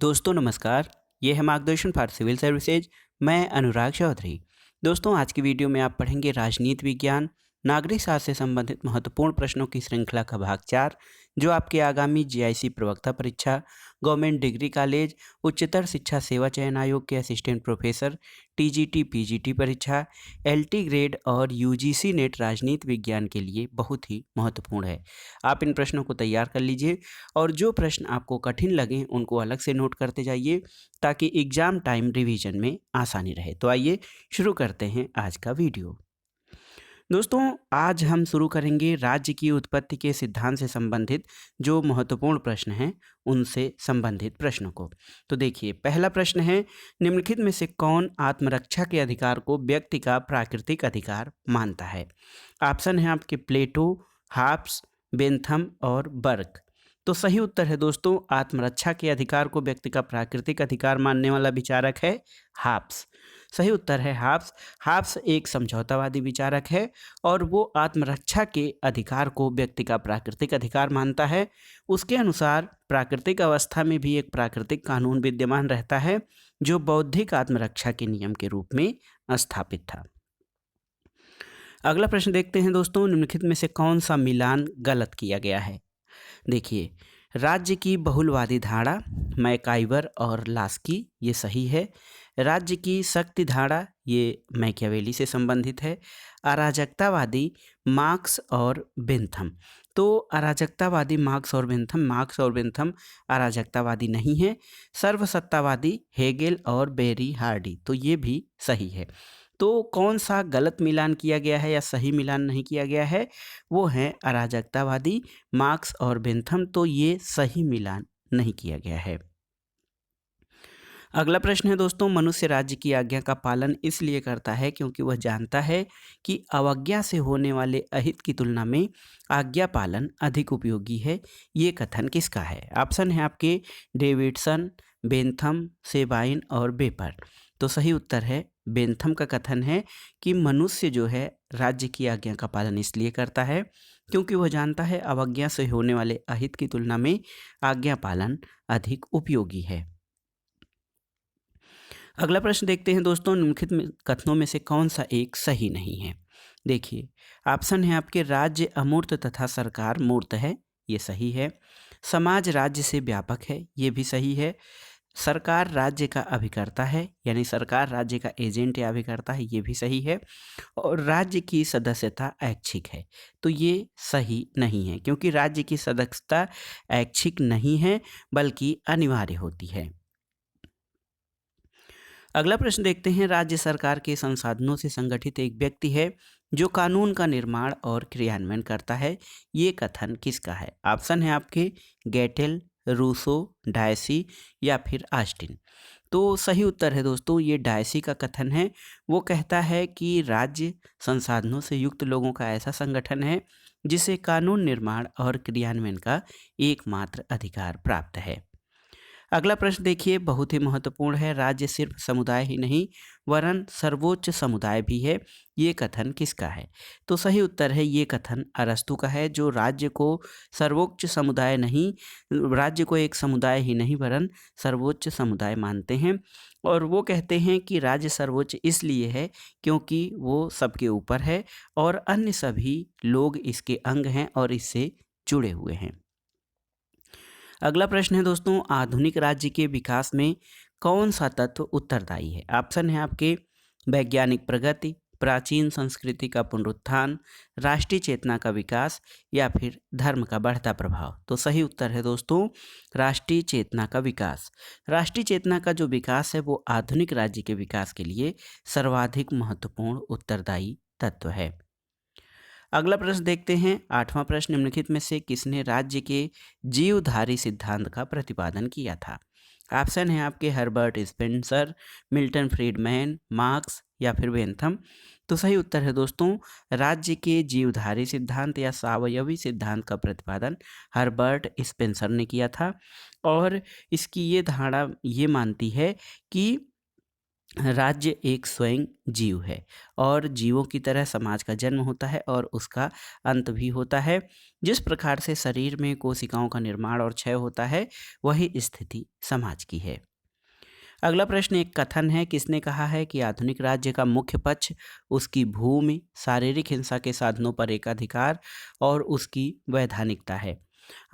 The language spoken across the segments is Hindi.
दोस्तों नमस्कार। ये है मार्गदर्शन फॉर सिविल सर्विसेज। मैं अनुराग चौधरी। दोस्तों आज की वीडियो में आप पढ़ेंगे राजनीति विज्ञान नागरिक शास्त्र से संबंधित महत्वपूर्ण प्रश्नों की श्रृंखला का भाग 4, जो आपके आगामी जीआईसी प्रवक्ता परीक्षा, गवर्नमेंट डिग्री कॉलेज, उच्चतर शिक्षा सेवा चयन आयोग के असिस्टेंट प्रोफेसर, टीजीटी पीजीटी परीक्षा, एलटी ग्रेड और यूजीसी नेट राजनीति विज्ञान के लिए बहुत ही महत्वपूर्ण है। आप इन प्रश्नों को तैयार कर लीजिए और जो प्रश्न आपको कठिन लगें उनको अलग से नोट करते जाइए ताकि एग्जाम टाइम रिवीजन में आसानी रहे। तो आइए शुरू करते हैं आज का वीडियो। दोस्तों आज हम शुरू करेंगे राज्य की उत्पत्ति के सिद्धांत से संबंधित जो महत्वपूर्ण प्रश्न हैं उनसे संबंधित प्रश्नों को। तो देखिए पहला प्रश्न है, निम्नलिखित में से कौन आत्मरक्षा के अधिकार को व्यक्ति का प्राकृतिक अधिकार मानता है? ऑप्शन है आपके प्लेटो, हाब्स, बेंथम और बर्क। तो सही उत्तर है दोस्तों, आत्मरक्षा के अधिकार को व्यक्ति का प्राकृतिक अधिकार मानने वाला विचारक है हाब्स। सही उत्तर है हाब्स। हाब्स एक समझौतावादी विचारक है और वो आत्मरक्षा के अधिकार को व्यक्ति का प्राकृतिक अधिकार मानता है। उसके अनुसार प्राकृतिक अवस्था में भी एक प्राकृतिक कानून विद्यमान रहता है जो बौद्धिक आत्मरक्षा के नियम के रूप में स्थापित था। अगला प्रश्न देखते हैं दोस्तों, निम्नलिखित में से कौन सा मिलान गलत किया गया है? देखिए, राज्य की बहुलवादी धारणा मैकाइवर और लास्की, ये सही है। राज्य की शक्ति धारणा ये मैकियावेली से संबंधित है। अराजकतावादी मार्क्स और बेंथम। तो अराजकतावादी मार्क्स और बेंथम अराजकतावादी नहीं है। सर्वसत्तावादी हेगेल और बेरी हार्डी, तो ये भी सही है। तो कौन सा गलत मिलान किया गया है या सही मिलान नहीं किया गया है? वो है अराजकतावादी मार्क्स और बेंथम, तो ये सही मिलान नहीं किया गया है। अगला प्रश्न है दोस्तों, मनुष्य राज्य की आज्ञा का पालन इसलिए करता है क्योंकि वह जानता है कि अवज्ञा से होने वाले अहित की तुलना में आज्ञा पालन अधिक उपयोगी है। ये कथन किसका है? ऑप्शन है आपके डेविडसन, बेंथम, सेबाइन और बेपर। तो सही उत्तर है बेंथम का कथन है कि मनुष्य जो है राज्य की आज्ञा का पालन इसलिए करता है क्योंकि वह जानता है अवज्ञा से होने वाले अहित की तुलना में आज्ञा पालन अधिक उपयोगी है। अगला प्रश्न देखते हैं दोस्तों, निम्नलिखित कथनों में से कौन सा एक सही नहीं है? देखिए ऑप्शन है आपके राज्य अमूर्त तथा सरकार मूर्त है, ये सही है। समाज राज्य से व्यापक है, ये भी सही है। सरकार राज्य का अभिकर्ता है, यानी सरकार राज्य का एजेंट या अभिकर्ता है, ये भी सही है। और राज्य की सदस्यता ऐच्छिक है, तो ये सही नहीं है क्योंकि राज्य की सदस्यता ऐच्छिक नहीं है बल्कि अनिवार्य होती है। अगला प्रश्न देखते हैं, राज्य सरकार के संसाधनों से संगठित एक व्यक्ति है जो कानून का निर्माण और क्रियान्वयन करता है। ये कथन किसका है? ऑप्शन है आपके गैटेल, रूसो, डायसी या फिर आस्टिन। तो सही उत्तर है दोस्तों, ये डायसी का कथन है। वो कहता है कि राज्य संसाधनों से युक्त लोगों का ऐसा संगठन है जिसे कानून निर्माण और क्रियान्वयन का एकमात्र अधिकार प्राप्त है। अगला प्रश्न देखिए, बहुत ही महत्वपूर्ण है। राज्य सिर्फ समुदाय ही नहीं वरन सर्वोच्च समुदाय भी है, ये कथन किसका है? तो सही उत्तर है ये कथन अरस्तु का है, जो राज्य को सर्वोच्च समुदाय नहीं, राज्य को एक समुदाय ही नहीं वरन सर्वोच्च समुदाय मानते हैं। और वो कहते हैं कि राज्य सर्वोच्च इसलिए है क्योंकि वो सबके ऊपर है और अन्य सभी लोग इसके अंग हैं और इससे जुड़े हुए हैं। अगला प्रश्न है दोस्तों, आधुनिक राज्य के विकास में कौन सा तत्व उत्तरदायी है? ऑप्शन है आपके वैज्ञानिक प्रगति, प्राचीन संस्कृति का पुनरुत्थान, राष्ट्रीय चेतना का विकास या फिर धर्म का बढ़ता प्रभाव। तो सही उत्तर है दोस्तों राष्ट्रीय चेतना का विकास। राष्ट्रीय चेतना का जो विकास है वो आधुनिक राज्य के विकास के लिए सर्वाधिक महत्वपूर्ण उत्तरदायी तत्व है। अगला प्रश्न देखते हैं, आठवां प्रश्न, निम्नलिखित में से किसने राज्य के जीवधारी सिद्धांत का प्रतिपादन किया था? ऑप्शन है आपके Herbert Spencer, Milton Friedman, Marx या फिर बेंथम। तो सही उत्तर है दोस्तों राज्य के जीवधारी सिद्धांत या सावयवी सिद्धांत का प्रतिपादन हर्बर्ट स्पेंसर ने किया था। और इसकी ये धारणा ये मानती है कि राज्य एक स्वयं जीव है और जीवों की तरह समाज का जन्म होता है और उसका अंत भी होता है। जिस प्रकार से शरीर में कोशिकाओं का निर्माण और क्षय होता है, वही स्थिति समाज की है। अगला प्रश्न एक कथन है, किसने कहा है कि आधुनिक राज्य का मुख्य पक्ष उसकी भूमि, शारीरिक हिंसा के साधनों पर एकाधिकार और उसकी वैधानिकता है।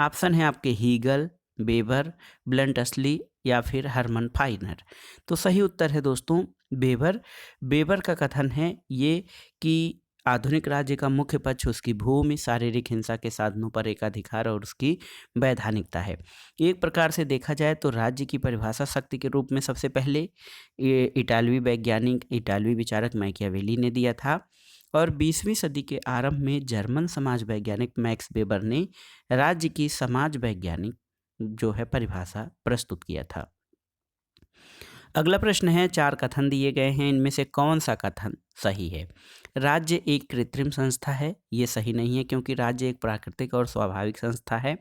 ऑप्शन है आपके हीगल, बेबर, ब्लंट असली या फिर हरमन फाइनर। तो सही उत्तर है दोस्तों बेबर। बेबर का कथन है ये कि आधुनिक राज्य का मुख्य पक्ष उसकी भूमि, शारीरिक हिंसा के साधनों पर एकाधिकार और उसकी वैधानिकता है। एक प्रकार से देखा जाए तो राज्य की परिभाषा शक्ति के रूप में सबसे पहले इटालवी वैज्ञानिक, इटालवी विचारक मैकियावेली ने दिया था और 20वीं सदी के आरंभ में जर्मन समाज वैज्ञानिक मैक्स वेबर ने राज्य की समाज वैज्ञानिक जो है परिभाषा प्रस्तुत किया था। अगला प्रश्न है, 4 कथन दिए गए हैं, इनमें से कौन सा कथन सही है? राज्य एक कृत्रिम संस्था है, ये सही नहीं है क्योंकि राज्य एक प्राकृतिक और स्वाभाविक संस्था है।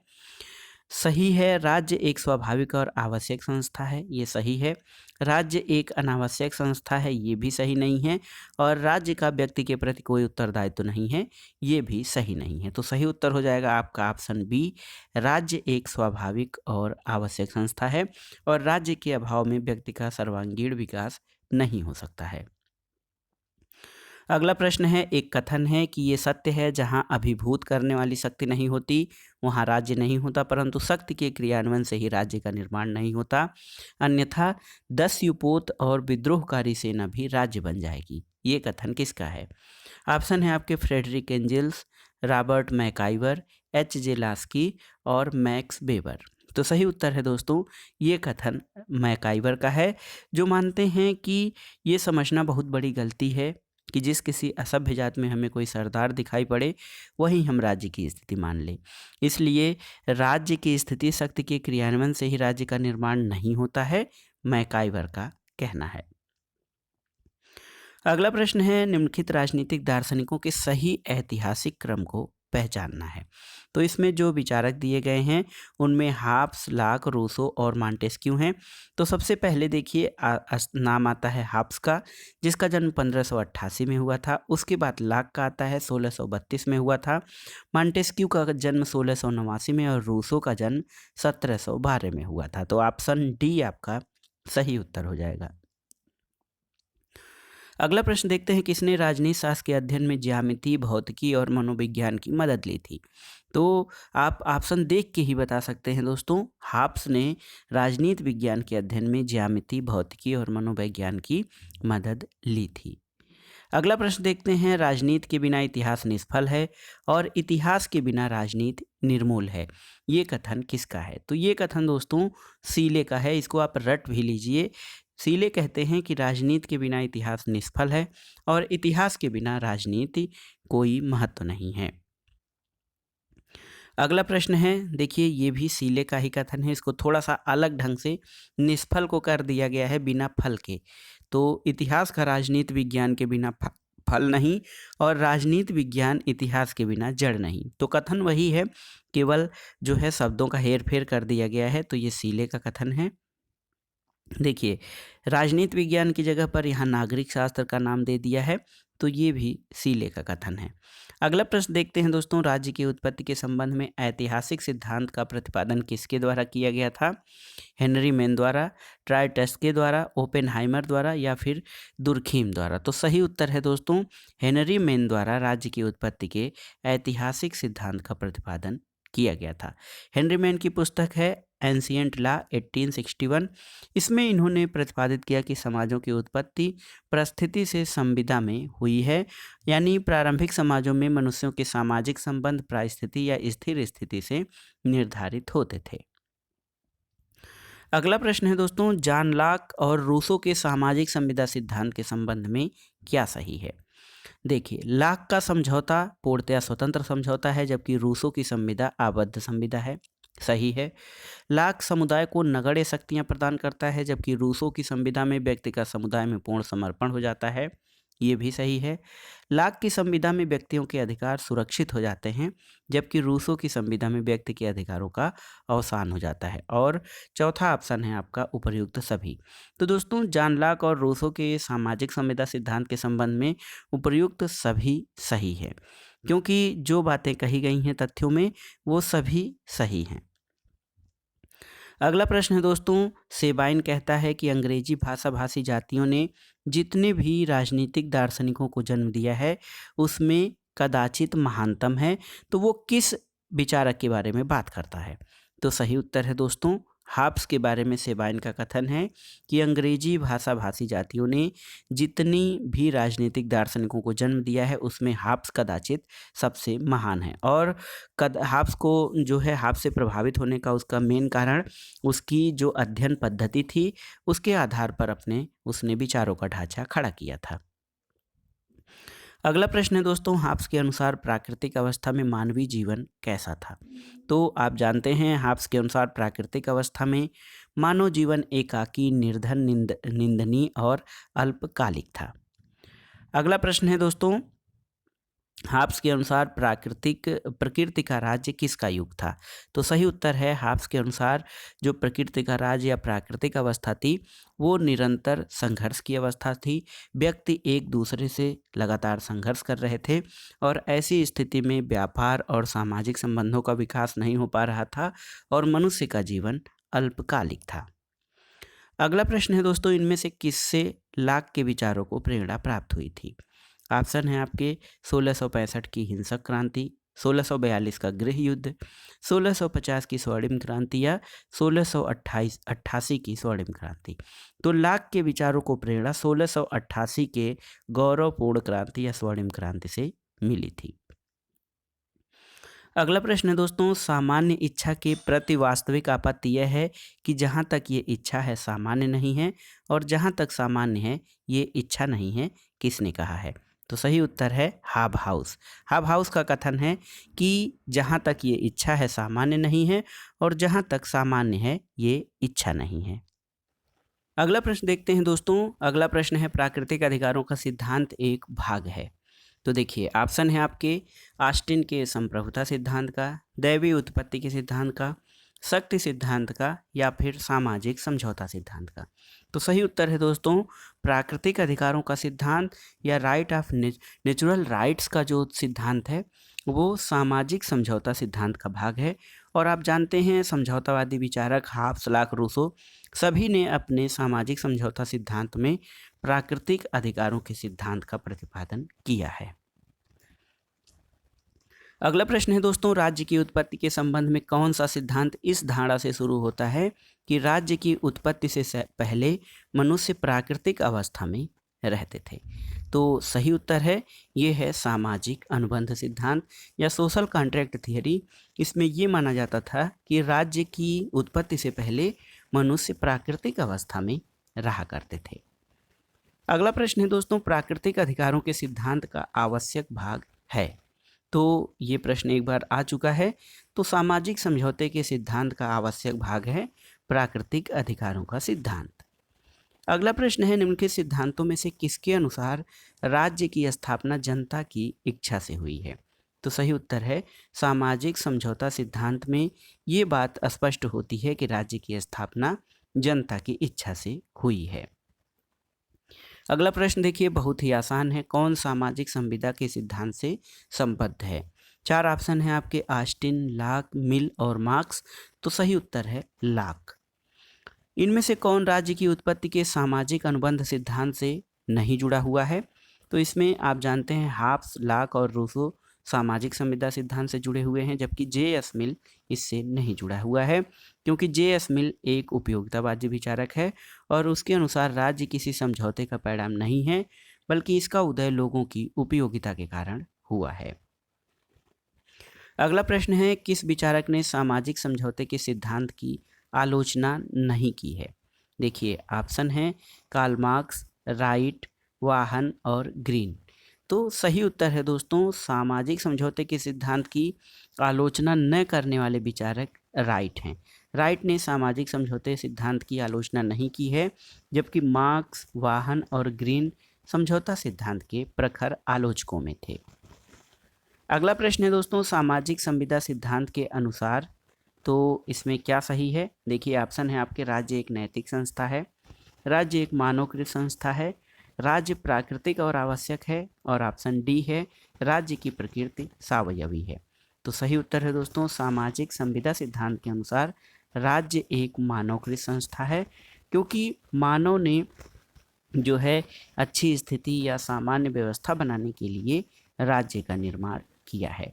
सही है, राज्य एक स्वाभाविक और आवश्यक संस्था है, ये सही है। राज्य एक अनावश्यक संस्था है, ये भी सही नहीं है। और राज्य का व्यक्ति के प्रति कोई उत्तरदायित्व नहीं है, ये भी सही नहीं है। तो सही उत्तर हो जाएगा आपका ऑप्शन बी, राज्य एक स्वाभाविक और आवश्यक संस्था है और राज्य के अभाव में व्यक्ति का सर्वांगीण विकास नहीं हो सकता है। अगला प्रश्न है, एक कथन है कि ये सत्य है, जहाँ अभिभूत करने वाली शक्ति नहीं होती वहाँ राज्य नहीं होता, परंतु शक्ति के क्रियान्वयन से ही राज्य का निर्माण नहीं होता, अन्यथा 10 युपोत और विद्रोहकारी सेना भी राज्य बन जाएगी। ये कथन किसका है? ऑप्शन है आपके Frederick angels, Robert MacIver, H.J. Laski और मैक्स वेबर। तो सही उत्तर है दोस्तों ये कथन मैकाइवर का है, जो मानते हैं कि ये समझना बहुत बड़ी गलती है कि जिस किसी असभ्य जात में हमें कोई सरदार दिखाई पड़े वहीं हम राज्य की स्थिति मान लें। इसलिए राज्य की स्थिति शक्ति के क्रियान्वयन से ही राज्य का निर्माण नहीं होता है, मैकाइवर का कहना है। अगला प्रश्न है, निम्नलिखित राजनीतिक दार्शनिकों के सही ऐतिहासिक क्रम को पहचानना है। तो इसमें जो विचारक दिए गए हैं उनमें हाब्स, लाक, रूसो और मॉन्टेस्क्यू हैं। तो सबसे पहले देखिए नाम आता है हाब्स का, जिसका जन्म 1588 में हुआ था। उसके बाद लाक का आता है 1632 में हुआ था। मॉन्टेस्क्यू का जन्म 1689 में और रूसो का जन्म 1712 में हुआ था। तो ऑप्शन डी आपका सही उत्तर हो जाएगा। अगला प्रश्न देखते हैं, किसने राजनीति शास्त्र के अध्ययन में ज्यामिति, भौतिकी और मनोविज्ञान की मदद ली थी? तो आप ऑप्शन देख के ही बता सकते हैं दोस्तों, हाब्स ने राजनीति विज्ञान के अध्ययन में ज्यामिति, भौतिकी और मनोविज्ञान की मदद ली थी। अगला प्रश्न देखते हैं, राजनीति के बिना इतिहास निष्फल है और इतिहास के बिना राजनीति निर्मूल है। ये कथन किसका है? तो ये कथन दोस्तों सीले का है, इसको आप रट भी लीजिए। सीले कहते हैं कि राजनीति के बिना इतिहास निष्फल है और इतिहास के बिना राजनीति कोई महत्व नहीं है। अगला प्रश्न है, देखिए ये भी सीले का ही कथन है, इसको थोड़ा सा अलग ढंग से निष्फल को कर दिया गया है बिना फल के। तो इतिहास का राजनीति विज्ञान के बिना फल नहीं और राजनीति विज्ञान इतिहास के बिना जड़ नहीं। तो कथन वही है, केवल जो है शब्दों का हेर फेर कर दिया गया है। तो ये सीले का कथन है। देखिए राजनीति विज्ञान की जगह पर यहाँ नागरिक शास्त्र का नाम दे दिया है, तो ये भी सीले का कथन है। अगला प्रश्न देखते हैं दोस्तों, राज्य की उत्पत्ति के संबंध में ऐतिहासिक सिद्धांत का प्रतिपादन किसके द्वारा किया गया था? हेनरी मैन द्वारा, ट्राइटस्के द्वारा, ओपेनहाइमर द्वारा या फिर दुर्खीम द्वारा? तो सही उत्तर है दोस्तों हेनरी मैन द्वारा राज्य की उत्पत्ति के ऐतिहासिक सिद्धांत का प्रतिपादन किया गया था। हेनरी मैन की पुस्तक है एंशिएंट लॉ 1861। इसमें इन्होंने प्रतिपादित किया कि समाजों की उत्पत्ति परिस्थिति से संविदा में हुई है, यानी प्रारंभिक समाजों में मनुष्यों के सामाजिक संबंध परिस्थिति या स्थिर स्थिति से निर्धारित होते थे। अगला प्रश्न है दोस्तों, जॉन लॉक और रूसो के सामाजिक संविदा सिद्धांत के संबंध में क्या सही है? देखिए लॉक का समझौता पूर्णतया स्वतंत्र समझौता है, जबकि रूसो की संविदा आबद्ध संविदा है। सही है। लॉक समुदाय को नगण्य शक्तियां प्रदान करता है, जबकि रूसो की संविदा में व्यक्ति का समुदाय में पूर्ण समर्पण हो जाता है। ये भी सही है। लाक की संविधा में व्यक्तियों के अधिकार सुरक्षित हो जाते हैं, जबकि रूसो की संविधा में व्यक्ति के अधिकारों का अवसान हो जाता है। और चौथा ऑप्शन है आपका उपर्युक्त सभी। तो दोस्तों जॉन लाक और रूसो के सामाजिक संविधा सिद्धांत के संबंध में उपर्युक्त सभी सही है, क्योंकि जो बातें कही गई हैं तथ्यों में वो सभी सही हैं। अगला प्रश्न है दोस्तों, सेबाइन कहता है कि अंग्रेजी भाषा भाषी जातियों ने जितने भी राजनीतिक दार्शनिकों को जन्म दिया है उसमें कदाचित महानतम है। तो वो किस विचारक के बारे में बात करता है? तो सही उत्तर है दोस्तों हाब्स के बारे में सेबाइन का कथन है कि अंग्रेजी भाषा भाषी जातियों ने जितनी भी राजनीतिक दार्शनिकों को जन्म दिया है उसमें हाब्स कदाचित सबसे महान है। और हाब्स को जो है हाब्स से प्रभावित होने का उसका मेन कारण उसकी जो अध्ययन पद्धति थी उसके आधार पर उसने विचारों का ढांचा खड़ा किया था। अगला प्रश्न है दोस्तों, हाब्स के अनुसार प्राकृतिक अवस्था में मानवीय जीवन कैसा था? तो आप जानते हैं हाब्स के अनुसार प्राकृतिक अवस्था में मानव जीवन एकाकी, निर्धन, निंदनीय और अल्पकालिक था। अगला प्रश्न है दोस्तों, हाब्स के अनुसार प्रकृति का राज्य किसका युग था? तो सही उत्तर है हाब्स के अनुसार जो प्रकृति का राज्य या प्राकृतिक अवस्था थी वो निरंतर संघर्ष की अवस्था थी। व्यक्ति एक दूसरे से लगातार संघर्ष कर रहे थे और ऐसी स्थिति में व्यापार और सामाजिक संबंधों का विकास नहीं हो पा रहा था और मनुष्य का जीवन अल्पकालिक था। अगला प्रश्न है दोस्तों, इनमें से किससे लाक के विचारों को प्रेरणा प्राप्त हुई थी? ऑप्शन है आपके 1665 की हिंसक क्रांति, 1642 का गृह युद्ध, 1650 की स्वर्णिम क्रांति या 1688 की स्वर्णिम क्रांति। तो लाक के विचारों को प्रेरणा 1688 के गौरवपूर्ण क्रांति या स्वर्णिम क्रांति से मिली थी। अगला प्रश्न है दोस्तों, सामान्य इच्छा के प्रति वास्तविक आपत्ति यह है कि जहाँ तक ये इच्छा है सामान्य नहीं है और जहाँ तक सामान्य है ये इच्छा नहीं है, किसने कहा है? तो सही उत्तर है हाबहाउस। हाबहाउस का कथन है कि जहाँ तक ये इच्छा है सामान्य नहीं है और जहाँ तक सामान्य है ये इच्छा नहीं है। अगला प्रश्न देखते हैं दोस्तों। अगला प्रश्न है प्राकृतिक अधिकारों का सिद्धांत एक भाग है। तो देखिए ऑप्शन है आपके ऑस्टिन के संप्रभुता सिद्धांत का, दैवीय उत्पत्ति के सिद्धांत का, शक्ति सिद्धांत का या फिर सामाजिक समझौता सिद्धांत का। तो सही उत्तर है दोस्तों प्राकृतिक अधिकारों का सिद्धांत या राइट ऑफ नेचुरल राइट्स का जो सिद्धांत है वो सामाजिक समझौता सिद्धांत का भाग है। और आप जानते हैं समझौतावादी विचारक हाब्स, लाक, रूसो सभी ने अपने सामाजिक समझौता सिद्धांत में प्राकृतिक अधिकारों के सिद्धांत का प्रतिपादन किया है। अगला प्रश्न है दोस्तों, राज्य की उत्पत्ति के संबंध में कौन सा सिद्धांत इस धारणा से शुरू होता है कि राज्य की उत्पत्ति से पहले मनुष्य प्राकृतिक अवस्था में रहते थे? तो सही उत्तर है ये है सामाजिक अनुबंध सिद्धांत या सोशल कॉन्ट्रैक्ट थियरी। इसमें ये माना जाता था कि राज्य की उत्पत्ति से पहले मनुष्य प्राकृतिक अवस्था में रहा करते थे। अगला प्रश्न है दोस्तों, प्राकृतिक अधिकारों के सिद्धांत का आवश्यक भाग है। तो ये प्रश्न एक बार आ चुका है। तो सामाजिक समझौते के सिद्धांत का आवश्यक भाग है प्राकृतिक अधिकारों का सिद्धांत। अगला प्रश्न है निम्नलिखित सिद्धांतों में से किसके अनुसार राज्य की स्थापना जनता की इच्छा से हुई है? तो सही उत्तर है सामाजिक समझौता सिद्धांत में ये बात स्पष्ट होती है कि राज्य की स्थापना जनता की इच्छा से हुई है। अगला प्रश्न देखिए बहुत ही आसान है, कौन सामाजिक संविदा के सिद्धांत से संबद्ध है? 4 ऑप्शन है आपके ऑस्टिन, लाक, मिल और मार्क्स। तो सही उत्तर है लाक। इनमें से कौन राज्य की उत्पत्ति के सामाजिक अनुबंध सिद्धांत से नहीं जुड़ा हुआ है? तो इसमें आप जानते हैं हाब्स, लाक और रूसो सामाजिक संविदा सिद्धांत से जुड़े हुए हैं, जबकि जे.एस. मिल इससे नहीं जुड़ा हुआ है, क्योंकि जे.एस. मिल एक उपयोगितावादी विचारक है और उसके अनुसार राज्य किसी समझौते का परिणाम नहीं है, बल्कि इसका उदय लोगों की उपयोगिता के कारण हुआ है। अगला प्रश्न है, किस विचारक ने सामाजिक समझौते के सिद्धांत की आलोचना नहीं की है? देखिए ऑप्शन है कार्ल मार्क्स, राइट, वाहन और ग्रीन। तो सही उत्तर है दोस्तों सामाजिक समझौते के सिद्धांत की आलोचना न करने वाले विचारक राइट हैं। राइट ने सामाजिक समझौते सिद्धांत की आलोचना नहीं की है, जबकि मार्क्स, वाहन और ग्रीन समझौता सिद्धांत के प्रखर आलोचकों में थे। अगला प्रश्न है दोस्तों, सामाजिक संविदा सिद्धांत के अनुसार तो इसमें क्या सही है? देखिए ऑप्शन है आपके, राज्य एक नैतिक संस्था है, राज्य एक मानवकृत संस्था है, राज्य प्राकृतिक और आवश्यक है, और ऑप्शन डी है, राज्य की प्रकृति सावयवी है। तो सही उत्तर है दोस्तों, सामाजिक संविदा सिद्धांत के अनुसार राज्य एक मानवकृत संस्था है, क्योंकि मानव ने जो है अच्छी स्थिति या सामान्य व्यवस्था बनाने के लिए राज्य का निर्माण किया है।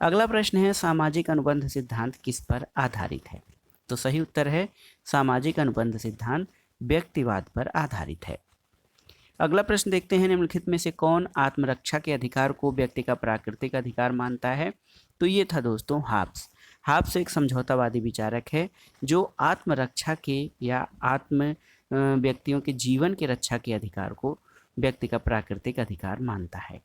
अगला प्रश्न है, सामाजिक अनुबंध सिद्धांत किस पर आधारित है? तो सही उत्तर है, सामाजिक अनुबंध सिद्धांत व्यक्तिवाद पर आधारित है। अगला प्रश्न देखते हैं, निम्नलिखित में से कौन आत्मरक्षा के अधिकार को व्यक्ति का प्राकृतिक अधिकार मानता है? तो ये था दोस्तों हाब्स। हाब्स एक समझौतावादी विचारक है जो आत्मरक्षा के या व्यक्तियों के जीवन की रक्षा के अधिकार को व्यक्ति का प्राकृतिक अधिकार मानता है।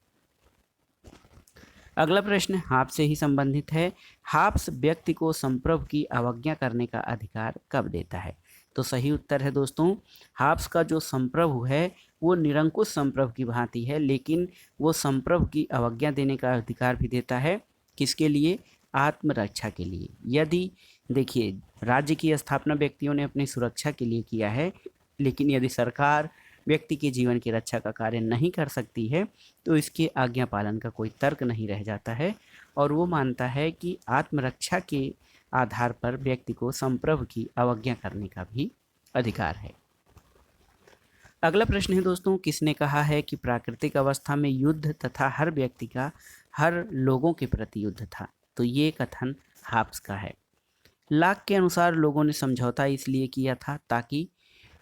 अगला प्रश्न हाब्स से ही संबंधित है। हाब्स व्यक्ति को संप्रभु की अवज्ञा करने का अधिकार कब देता है? तो सही उत्तर है दोस्तों, हाब्स का जो संप्रभु है वो निरंकुश संप्रभु की भांति है, लेकिन वो संप्रभु की अवज्ञा देने का अधिकार भी देता है। किसके लिए? आत्मरक्षा के लिए। यदि देखिए, राज्य की स्थापना व्यक्तियों ने अपनी सुरक्षा के लिए किया है, लेकिन यदि सरकार व्यक्ति के जीवन की रक्षा का कार्य नहीं कर सकती है तो इसके आज्ञा पालन का कोई तर्क नहीं रह जाता है, और वो मानता है कि आत्मरक्षा के आधार पर व्यक्ति को संप्रभु की अवज्ञा करने का भी अधिकार है। अगला प्रश्न है दोस्तों, किसने कहा है कि प्राकृतिक अवस्था में युद्ध तथा हर व्यक्ति का हर लोगों के प्रति युद्ध था? तो ये कथन हाब्स का है। लाक के अनुसार लोगों ने समझौता इसलिए किया था ताकि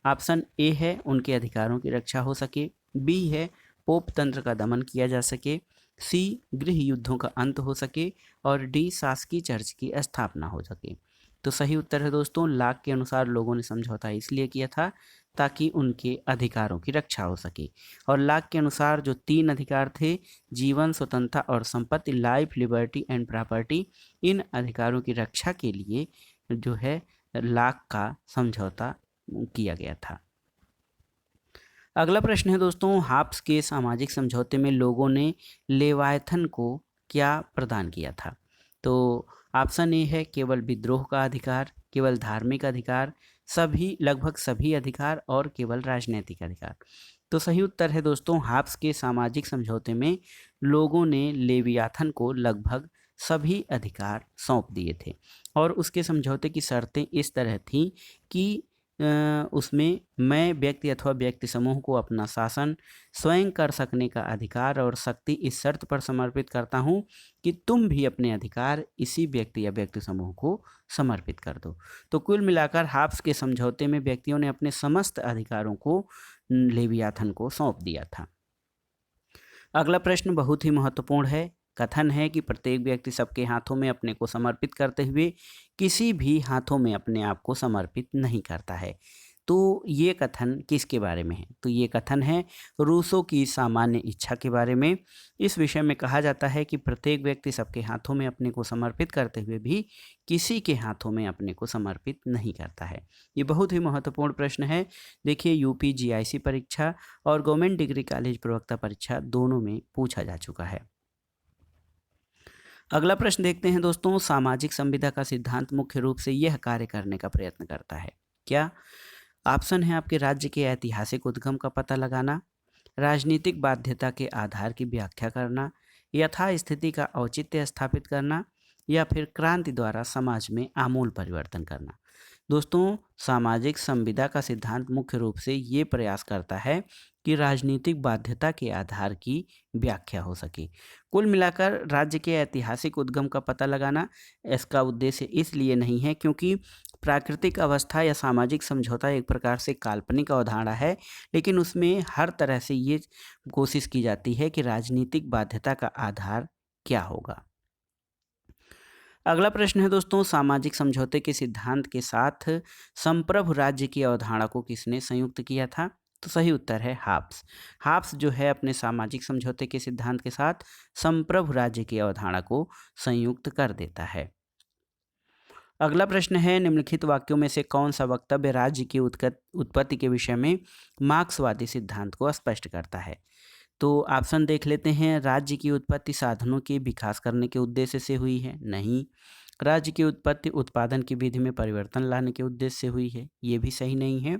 ऑप्शन ए है उनके अधिकारों की रक्षा हो सके, बी है पोप तंत्र का दमन किया जा सके, सी गृह युद्धों का अंत हो सके, और डी शासकीय चर्च की स्थापना हो सके। तो सही उत्तर है दोस्तों, लाक के अनुसार लोगों ने समझौता इसलिए किया था ताकि उनके अधिकारों की रक्षा हो सके। और लाक के अनुसार जो 3 अधिकार थे, जीवन, स्वतंत्रता और संपत्ति, लाइफ, लिबर्टी एंड प्रॉपर्टी, इन अधिकारों की रक्षा के लिए जो है लाक का समझौता किया गया था। अगला प्रश्न है दोस्तों, हाब्स के सामाजिक समझौते में लोगों ने लेवायथन को क्या प्रदान किया था? तो ऑप्शन ए है केवल विद्रोह का अधिकार, केवल धार्मिक अधिकार, सभी, लगभग सभी अधिकार, और केवल राजनीतिक अधिकार। तो सही उत्तर है दोस्तों, हाब्स के सामाजिक समझौते में लोगों ने लेवियाथन को लगभग सभी अधिकार सौंप दिए थे, और उसके समझौते की शर्तें इस तरह थीं कि उसमें मैं व्यक्ति अथवा व्यक्ति समूह को अपना शासन स्वयं कर सकने का अधिकार और शक्ति इस शर्त पर समर्पित करता हूं कि तुम भी अपने अधिकार इसी व्यक्ति या व्यक्ति समूह को समर्पित कर दो। तो कुल मिलाकर हाब्स के समझौते में व्यक्तियों ने अपने समस्त अधिकारों को लेवियाथन को सौंप दिया था। अगला प्रश्न बहुत ही महत्वपूर्ण है। कथन है कि प्रत्येक व्यक्ति सबके हाथों में अपने को समर्पित करते हुए किसी भी हाथों में अपने आप को समर्पित नहीं करता है। तो ये कथन किसके बारे में है? तो ये कथन है रूसो की सामान्य इच्छा के बारे में। इस विषय में कहा जाता है कि प्रत्येक व्यक्ति सबके हाथों में अपने को समर्पित करते हुए भी किसी के हाथों में अपने को समर्पित नहीं करता है। ये बहुत ही महत्वपूर्ण प्रश्न है। देखिए, यूपी जीआईसी परीक्षा और गवर्नमेंट डिग्री कॉलेज प्रवक्ता परीक्षा दोनों में पूछा जा चुका है। अगला प्रश्न देखते हैं दोस्तों, सामाजिक संविदा का सिद्धांत मुख्य रूप से यह कार्य करने का प्रयत्न करता है क्या? ऑप्शन है आपके, राज्य के ऐतिहासिक उद्गम का पता लगाना, राजनीतिक बाध्यता के आधार की व्याख्या करना, यथा स्थिति का औचित्य स्थापित करना, या फिर क्रांति द्वारा समाज में आमूल परिवर्तन करना। दोस्तों, सामाजिक संविदा का सिद्धांत मुख्य रूप से ये प्रयास करता है कि राजनीतिक बाध्यता के आधार की व्याख्या हो सके। कुल मिलाकर राज्य के ऐतिहासिक उद्गम का पता लगाना इसका उद्देश्य इसलिए नहीं है क्योंकि प्राकृतिक अवस्था या सामाजिक समझौता एक प्रकार से काल्पनिक अवधारणा है, लेकिन उसमें हर तरह से ये कोशिश की जाती है कि राजनीतिक बाध्यता का आधार क्या होगा। अगला प्रश्न है दोस्तों, सामाजिक समझौते के सिद्धांत के साथ संप्रभु राज्य की अवधारणा को किसने संयुक्त किया था? तो सही उत्तर है हाब्स। हाब्स जो है अपने सामाजिक समझौते के सिद्धांत के साथ संप्रभु राज्य की अवधारणा को संयुक्त कर देता है। अगला प्रश्न है, निम्नलिखित वाक्यों में से कौन सा वक्तव्य राज्य की उत्पत्ति के विषय में मार्क्सवादी सिद्धांत को स्पष्ट करता है? तो ऑप्शन देख लेते हैं। राज्य की उत्पत्ति साधनों के विकास करने के उद्देश्य से हुई है? नहीं। राज्य की उत्पत्ति उत्पादन की विधि में परिवर्तन लाने के उद्देश्य से हुई है? ये भी सही नहीं है।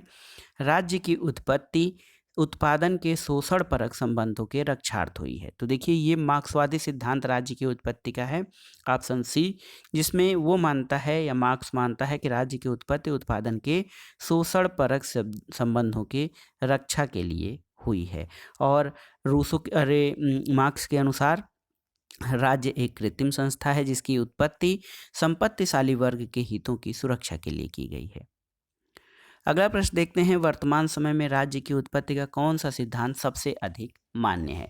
राज्य की उत्पत्ति उत्पादन के शोषण परक संबंधों के रक्षार्थ हुई है। तो देखिए, ये मार्क्सवादी सिद्धांत राज्य की उत्पत्ति का है, ऑप्शन सी, जिसमें वो मानता है या मार्क्स मानता है कि राज्य की उत्पत्ति उत्पादन के शोषण परक संबंधों के रक्षा के लिए हुई है। और मार्क्स के अनुसार राज्य एक कृत्रिम संस्था है जिसकी उत्पत्ति संपत्तिशाली वर्ग के हितों की सुरक्षा के लिए की गई है। अगला प्रश्न देखते हैं, वर्तमान समय में राज्य की उत्पत्ति का कौन सा सिद्धांत सबसे अधिक मान्य है?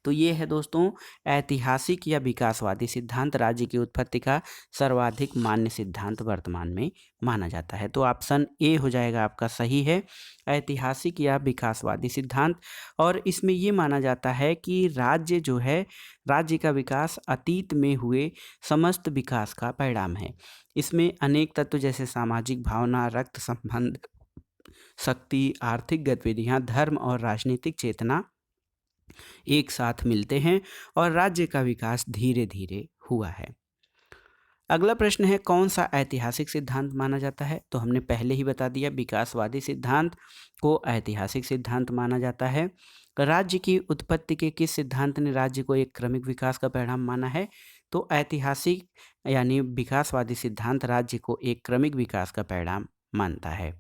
तो ये है दोस्तों, ऐतिहासिक या विकासवादी सिद्धांत राज्य की उत्पत्ति का सर्वाधिक मान्य सिद्धांत वर्तमान में माना जाता है। तो ऑप्शन ए हो जाएगा आपका सही है, ऐतिहासिक या विकासवादी सिद्धांत। और इसमें ये माना जाता है कि राज्य जो है, राज्य का विकास अतीत में हुए समस्त विकास का परिणाम है। इसमें अनेक तत्व जैसे सामाजिक भावना, रक्त संबंध, शक्ति, आर्थिक गतिविधियां, धर्म और राजनीतिक चेतना एक साथ मिलते हैं और राज्य का विकास धीरे धीरे हुआ है। अगला प्रश्न है, कौन सा ऐतिहासिक सिद्धांत माना जाता है? तो हमने पहले ही बता दिया, विकासवादी सिद्धांत को ऐतिहासिक सिद्धांत माना जाता है। राज्य की उत्पत्ति के किस सिद्धांत ने राज्य को एक क्रमिक विकास का परिणाम माना है? तो ऐतिहासिक यानी विकासवादी सिद्धांत राज्य को एक क्रमिक विकास का परिणाम मानता है।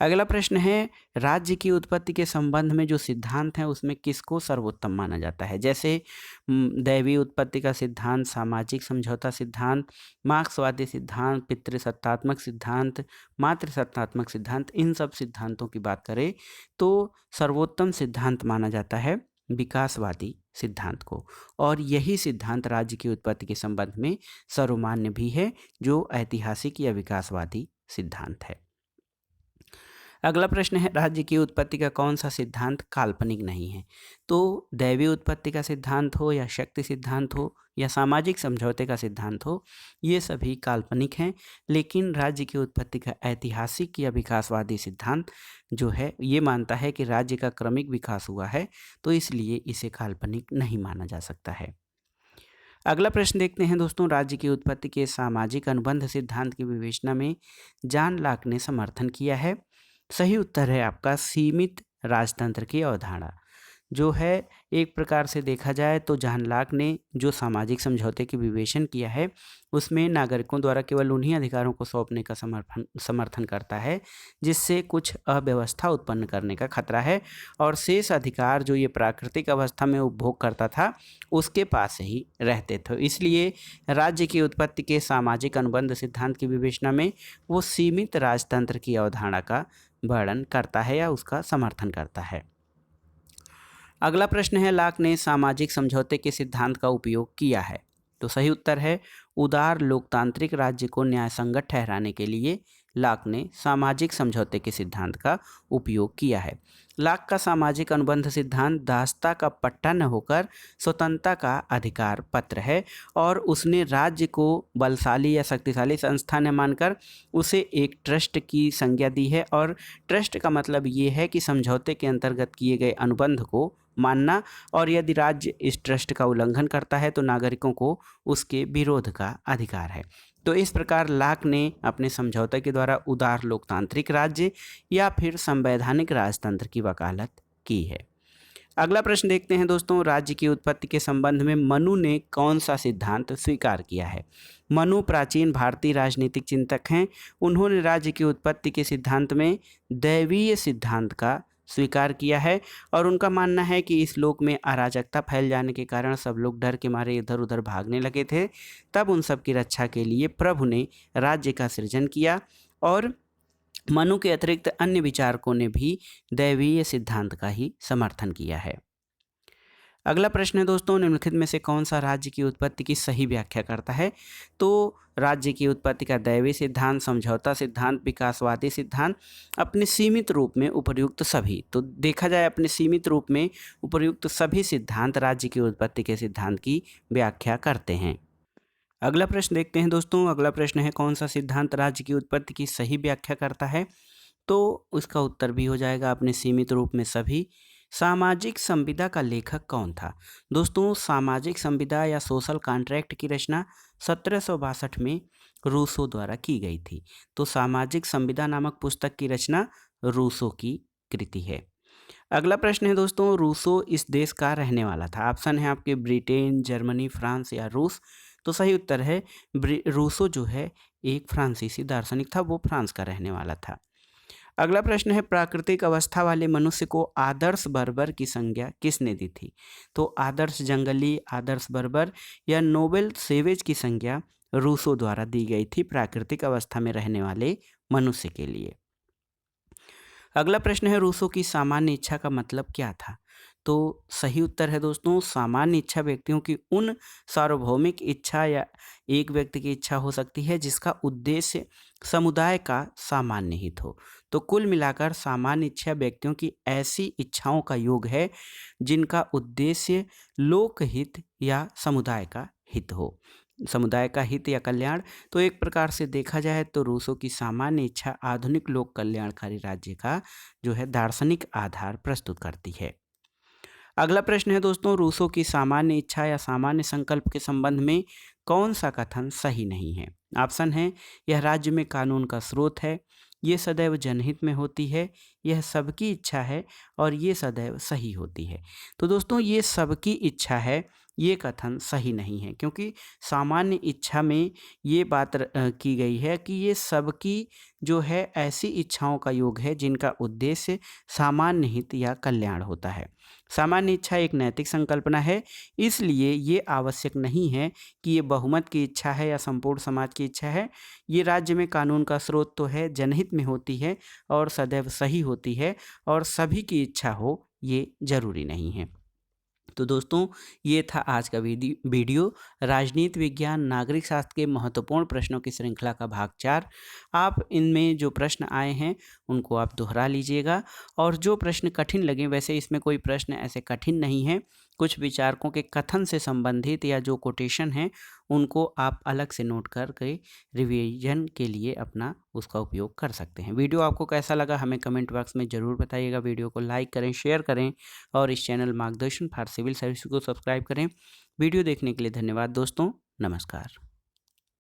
अगला प्रश्न है, राज्य की उत्पत्ति के संबंध में जो सिद्धांत हैं उसमें किसको सर्वोत्तम माना जाता है? जैसे दैवीय उत्पत्ति का सिद्धांत, सामाजिक समझौता सिद्धांत, मार्क्सवादी सिद्धांत, पितृसत्तात्मक सिद्धांत, मातृसत्तात्मक सिद्धांत। इन सब सिद्धांतों की बात करें तो सर्वोत्तम सिद्धांत माना जाता है विकासवादी सिद्धांत को, और यही सिद्धांत राज्य की उत्पत्ति के संबंध में सर्वमान्य भी है, जो ऐतिहासिक या विकासवादी सिद्धांत है। अगला प्रश्न है, राज्य की उत्पत्ति का कौन सा सिद्धांत काल्पनिक नहीं है? तो दैवीय उत्पत्ति का सिद्धांत हो या शक्ति सिद्धांत हो या सामाजिक समझौते का सिद्धांत हो, ये सभी काल्पनिक हैं। लेकिन राज्य की उत्पत्ति का ऐतिहासिक या विकासवादी सिद्धांत जो है, ये मानता है कि राज्य का क्रमिक विकास हुआ है, तो इसलिए इसे काल्पनिक नहीं माना जा सकता है। अगला प्रश्न देखते हैं दोस्तों, राज्य की उत्पत्ति के सामाजिक अनुबंध सिद्धांत की विवेचना में जॉन लॉक ने समर्थन किया है? सही उत्तर है आपका सीमित राजतंत्र की अवधारणा। जो है, एक प्रकार से देखा जाए तो जॉन लॉक ने जो सामाजिक समझौते की विवेचन किया है उसमें नागरिकों द्वारा केवल उन्हीं अधिकारों को सौंपने का समर्थन करता है जिससे कुछ अव्यवस्था उत्पन्न करने का खतरा है, और शेष अधिकार जो ये प्राकृतिक अवस्था में उपभोग करता था उसके पास ही रहते थे। इसलिए राज्य की उत्पत्ति के सामाजिक अनुबंध सिद्धांत की विवेचना में वो सीमित राजतंत्र की अवधारणा का वर्णन करता है या उसका समर्थन करता है। अगला प्रश्न है, लॉक ने सामाजिक समझौते के सिद्धांत का उपयोग किया है? तो सही उत्तर है, उदार लोकतांत्रिक राज्य को न्यायसंगत ठहराने के लिए लॉक ने सामाजिक समझौते के सिद्धांत का उपयोग किया है। लॉक का सामाजिक अनुबंध सिद्धांत दासता का पट्टा न होकर स्वतंत्रता का अधिकार पत्र है, और उसने राज्य को बलशाली या शक्तिशाली संस्था न मानकर उसे एक ट्रस्ट की संज्ञा दी है, और ट्रस्ट का मतलब ये है कि समझौते के अंतर्गत किए गए अनुबंध को मानना, और यदि राज्य इस ट्रस्ट का उल्लंघन करता है तो नागरिकों को उसके विरोध का अधिकार है। तो इस प्रकार लॉक ने अपने समझौते के द्वारा उदार लोकतांत्रिक राज्य या फिर संवैधानिक राजतंत्र की वकालत की है। अगला प्रश्न देखते हैं दोस्तों, राज्य की उत्पत्ति के संबंध में मनु ने कौन सा सिद्धांत स्वीकार किया है? मनु प्राचीन भारतीय राजनीतिक चिंतक हैं। उन्होंने राज्य की उत्पत्ति के सिद्धांत में दैवीय सिद्धांत का स्वीकार किया है, और उनका मानना है कि इस लोक में अराजकता फैल जाने के कारण सब लोग डर के मारे इधर उधर भागने लगे थे। तब उन सब की रक्षा के लिए प्रभु ने राज्य का सृजन किया, और मनु के अतिरिक्त अन्य विचारकों ने भी दैवीय सिद्धांत का ही समर्थन किया है। अगला प्रश्न है दोस्तों, निम्नलिखित में से कौन सा राज्य की उत्पत्ति की सही व्याख्या करता है? तो राज्य की उत्पत्ति का दैवीय सिद्धांत, समझौता सिद्धांत, विकासवादी सिद्धांत अपने सीमित रूप में उपर्युक्त सभी, तो देखा जाए अपने सीमित रूप में उपर्युक्त सभी सिद्धांत राज्य की उत्पत्ति के सिद्धांत की व्याख्या करते हैं। अगला प्रश्न देखते हैं दोस्तों। अगला प्रश्न है, कौन सा सिद्धांत राज्य की उत्पत्ति की सही व्याख्या करता है? तो उसका उत्तर भी हो जाएगा अपने सीमित रूप में सभी। सामाजिक संविदा का लेखक कौन था? दोस्तों, सामाजिक संविदा या सोशल कॉन्ट्रैक्ट की रचना 1762 में रूसो द्वारा की गई थी। तो सामाजिक संविदा नामक पुस्तक की रचना रूसो की कृति है। अगला प्रश्न है दोस्तों, रूसो इस देश का रहने वाला था। ऑप्शन है आपके ब्रिटेन, जर्मनी, फ्रांस या रूस। तो सही उत्तर है रूसो जो है एक फ्रांसीसी दार्शनिक था, वो फ्रांस का रहने वाला था। अगला प्रश्न है, प्राकृतिक अवस्था वाले मनुष्य को आदर्श बर्बर की संज्ञा किसने दी थी? तो आदर्श जंगली, आदर्श बर्बर या नोबेल सेवेज की संज्ञा रूसो द्वारा दी गई थी प्राकृतिक अवस्था में रहने वाले मनुष्य के लिए। अगला प्रश्न है, रूसो की सामान्य इच्छा का मतलब क्या था? तो सही उत्तर है दोस्तों, सामान्य इच्छा व्यक्तियों की उन सार्वभौमिक इच्छा या एक व्यक्ति की इच्छा हो सकती है जिसका उद्देश्य समुदाय का सामान्य हित हो। तो कुल मिलाकर सामान्य इच्छा व्यक्तियों की ऐसी इच्छाओं का योग है जिनका उद्देश्य लोकहित या समुदाय का हित हो, समुदाय का हित या कल्याण। तो एक प्रकार से देखा जाए तो रूसो की सामान्य इच्छा आधुनिक लोक कल्याणकारी राज्य का जो है दार्शनिक आधार प्रस्तुत करती है। अगला प्रश्न है दोस्तों, रूसो की सामान्य इच्छा या सामान्य संकल्प के संबंध में कौन सा कथन सही नहीं है? ऑप्शन है, यह राज्य में कानून का स्रोत है, ये सदैव जनहित में होती है, यह सबकी इच्छा है और ये सदैव सही होती है। तो दोस्तों, ये सबकी इच्छा है, ये कथन सही नहीं है, क्योंकि सामान्य इच्छा में ये बात की गई है कि ये सबकी जो है ऐसी इच्छाओं का योग है जिनका उद्देश्य सामान्य हित या कल्याण होता है। सामान्य इच्छा एक नैतिक संकल्पना है, इसलिए ये आवश्यक नहीं है कि ये बहुमत की इच्छा है या संपूर्ण समाज की इच्छा है। ये राज्य में कानून का स्रोत तो है, जनहित में होती है और सदैव सही होती है, और सभी की इच्छा हो ये जरूरी नहीं है। तो दोस्तों, ये था आज का वीडियो राजनीति विज्ञान नागरिक शास्त्र के महत्वपूर्ण प्रश्नों की श्रृंखला का भाग 4। आप इनमें जो प्रश्न आए हैं उनको आप दोहरा लीजिएगा, और जो प्रश्न कठिन लगे, वैसे इसमें कोई प्रश्न ऐसे कठिन नहीं है, कुछ विचारकों के कथन से संबंधित या जो कोटेशन हैं उनको आप अलग से नोट करके रिवीजन के लिए अपना उसका उपयोग कर सकते हैं। वीडियो आपको कैसा लगा हमें कमेंट बॉक्स में ज़रूर बताइएगा। वीडियो को लाइक करें, शेयर करें और इस चैनल मार्गदर्शन फॉर सिविल सर्विस को सब्सक्राइब करें। वीडियो देखने के लिए धन्यवाद दोस्तों, नमस्कार।